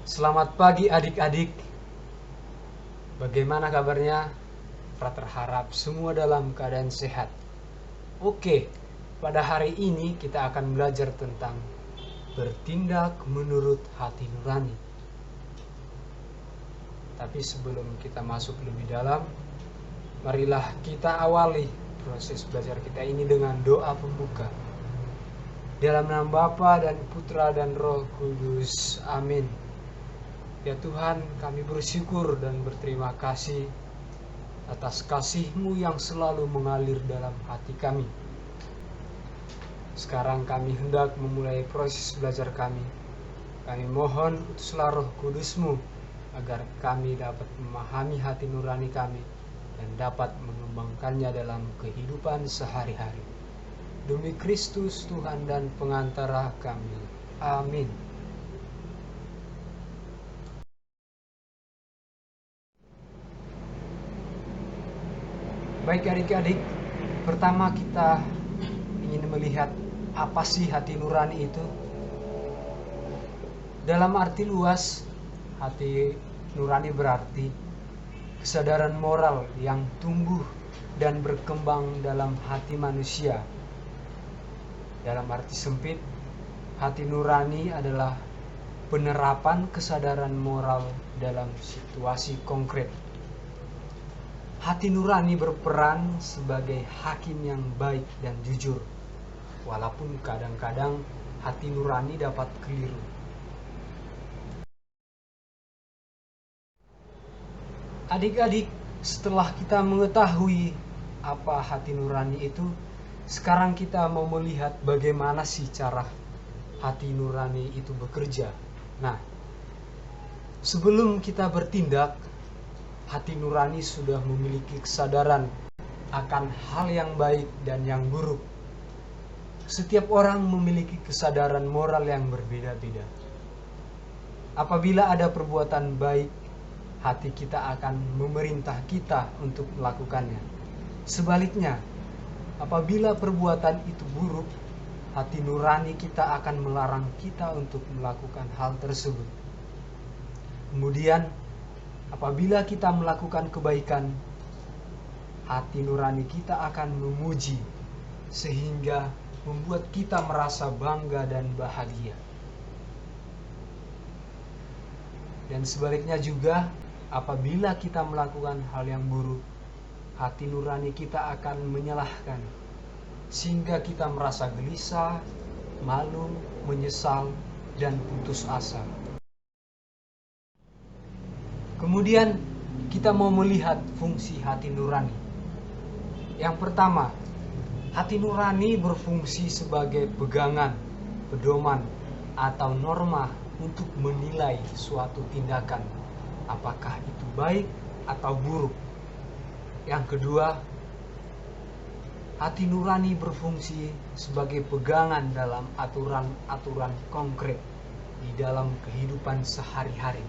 Selamat pagi adik-adik. Bagaimana kabarnya? Frater harap semua dalam keadaan sehat. Oke, pada hari ini kita akan belajar tentang bertindak menurut hati nurani. Tapi sebelum kita masuk lebih dalam, marilah kita awali proses belajar kita ini dengan doa pembuka. Dalam nama Bapa dan Putra dan Roh Kudus. Amin. Ya Tuhan, kami bersyukur dan berterima kasih atas kasih-Mu yang selalu mengalir dalam hati kami. Sekarang kami hendak memulai proses belajar kami. Kami mohon utuslah Roh Kudus-Mu agar kami dapat memahami hati nurani kami dan dapat mengembangkannya dalam kehidupan sehari-hari. Demi Kristus Tuhan dan pengantara kami. Amin. Baik adik-adik, pertama kita ingin melihat apa sih hati nurani itu. Dalam arti luas, hati nurani berarti kesadaran moral yang tumbuh dan berkembang dalam hati manusia. Dalam arti sempit, hati nurani adalah penerapan kesadaran moral dalam situasi konkret. Hati nurani berperan sebagai hakim yang baik dan jujur, walaupun kadang-kadang hati nurani dapat keliru. Adik-adik, setelah kita mengetahui apa hati nurani itu, sekarang kita mau melihat bagaimana sih cara hati nurani itu bekerja. Nah, sebelum kita bertindak, hati nurani sudah memiliki kesadaran akan hal yang baik dan yang buruk. Setiap orang memiliki kesadaran moral yang berbeda-beda. Apabila ada perbuatan baik, hati kita akan memerintah kita untuk melakukannya. Sebaliknya, apabila perbuatan itu buruk, hati nurani kita akan melarang kita untuk melakukan hal tersebut. Kemudian, apabila kita melakukan kebaikan, hati nurani kita akan memuji sehingga membuat kita merasa bangga dan bahagia. Dan sebaliknya juga, apabila kita melakukan hal yang buruk, hati nurani kita akan menyalahkan sehingga kita merasa gelisah, malu, menyesal, dan putus asa. Kemudian kita mau melihat fungsi hati nurani. Yang pertama, hati nurani berfungsi sebagai pegangan, pedoman, atau norma untuk menilai suatu tindakan, apakah itu baik atau buruk. Yang kedua, hati nurani berfungsi sebagai pegangan dalam aturan-aturan konkret di dalam kehidupan sehari-hari.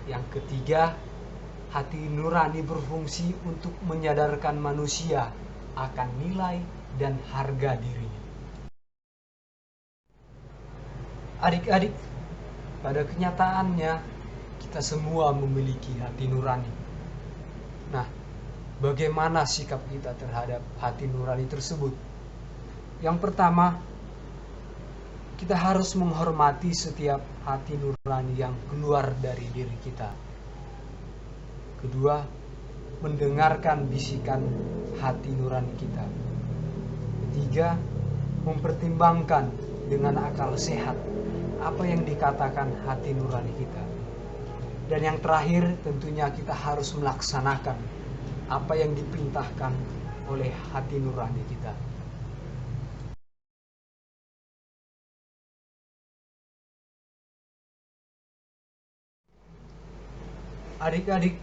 Yang ketiga, hati nurani berfungsi untuk menyadarkan manusia akan nilai dan harga dirinya. Adik-adik, pada kenyataannya kita semua memiliki hati nurani. Nah, bagaimana sikap kita terhadap hati nurani tersebut? Yang pertama, kita harus menghormati setiap hati nurani yang keluar dari diri kita. Kedua, mendengarkan bisikan hati nurani kita. Ketiga, mempertimbangkan dengan akal sehat apa yang dikatakan hati nurani kita. Dan yang terakhir, tentunya kita harus melaksanakan apa yang diperintahkan oleh hati nurani kita. Adik-adik,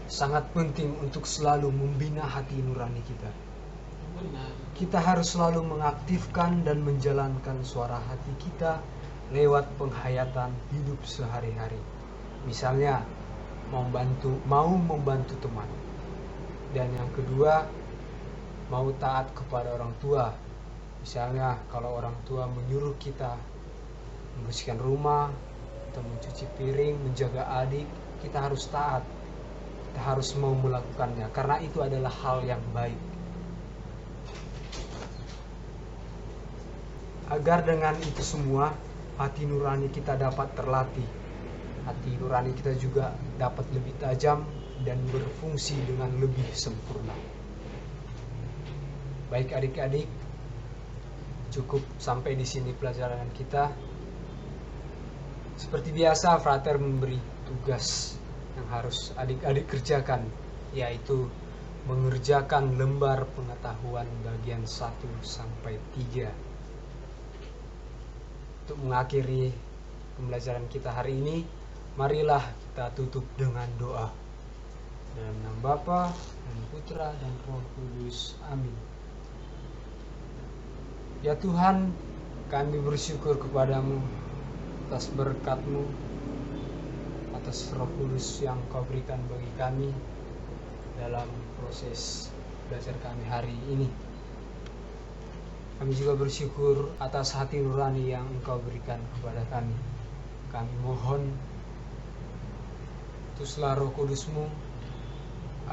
sangat penting untuk selalu membina hati nurani kita. Kita harus selalu mengaktifkan dan menjalankan suara hati kita lewat penghayatan hidup sehari-hari. Misalnya, mau membantu teman. Dan yang kedua, mau taat kepada orang tua. Misalnya, kalau orang tua menyuruh kita membersihkan rumah, kita mencuci piring, menjaga adik, kita harus taat. Kita harus mau melakukannya karena itu adalah hal yang baik. Agar dengan itu semua hati nurani kita dapat terlatih. Hati nurani kita juga dapat lebih tajam dan berfungsi dengan lebih sempurna. Baik adik-adik, cukup sampai di sini pelajaran kita. Seperti biasa, Frater memberi tugas yang harus adik-adik kerjakan, yaitu mengerjakan lembar pengetahuan bagian 1 sampai 3. Untuk mengakhiri pembelajaran kita hari ini, marilah kita tutup dengan doa. Dalam nama Bapa dan Putra dan Roh Kudus. Amin. Ya Tuhan, kami bersyukur kepadamu atas berkat-Mu, atas Roh Kudus yang Kau berikan bagi kami dalam proses belajar kami hari ini. Kami juga bersyukur atas hati nurani yang Engkau berikan kepada kami. Kami mohon, utuslah Roh Kudus-Mu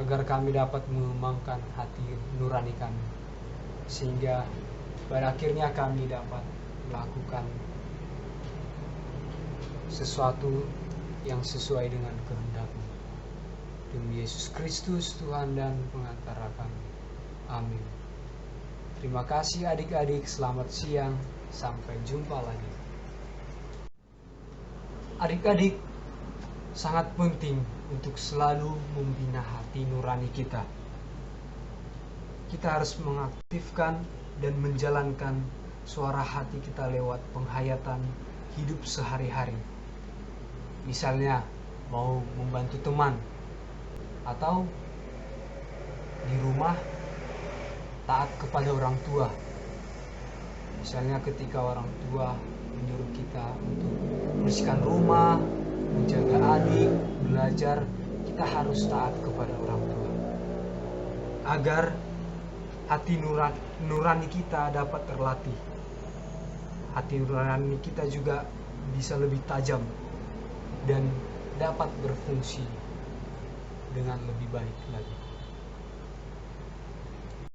agar kami dapat mengembangkan hati nurani kami, sehingga pada akhirnya kami dapat melakukan sesuatu yang sesuai dengan kehendak-Mu. Demi Yesus Kristus, Tuhan dan pengantara kami. Amin. Terima kasih adik-adik, selamat siang, sampai jumpa lagi. Adik-adik, sangat penting untuk selalu membina hati nurani kita. Kita harus mengaktifkan dan menjalankan suara hati kita lewat penghayatan hidup sehari-hari. Misalnya, mau membantu teman, atau di rumah taat kepada orang tua. Misalnya ketika orang tua menyuruh kita untuk membersihkan rumah, menjaga adik, belajar, kita harus taat kepada orang tua. Agar hati nurani kita dapat terlatih. Hati nurani kita juga bisa lebih tajam dan dapat berfungsi dengan lebih baik lagi.